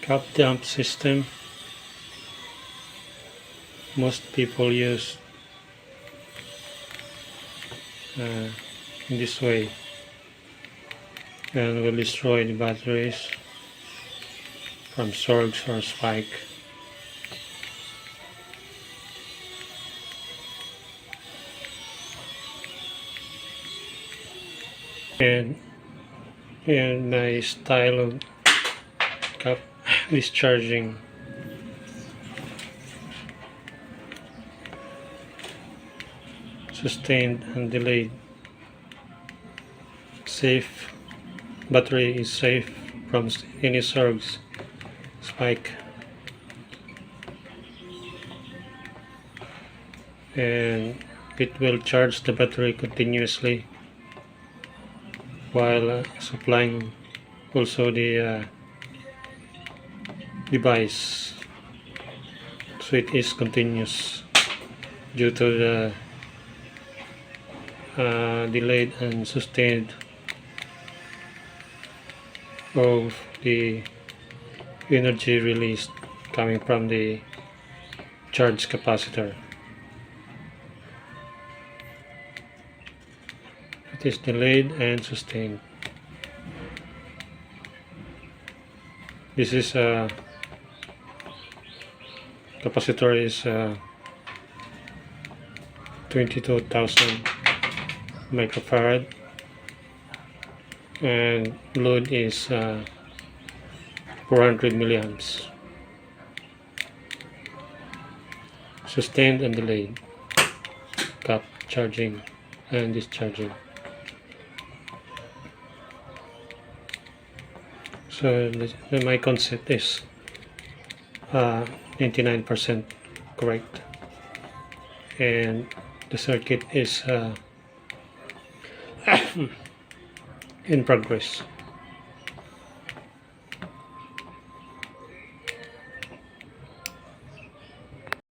Cup dump system. Most people use in this way, and will destroy the batteries from surge or spike. And my style of cup discharging. Sustained and delayed. Safe. Battery is safe from any surge, spike, and it will charge the battery continuously while supplying also the device, so it is continuous due to the delayed and sustained of the energy released coming from the charge capacitor. It is delayed and sustained. This is capacitor is 22,000 microfarad, and load is 400 milliamps. Sustained and delayed. Cup charging and discharging. So my concept is 99% correct, and the circuit is in progress.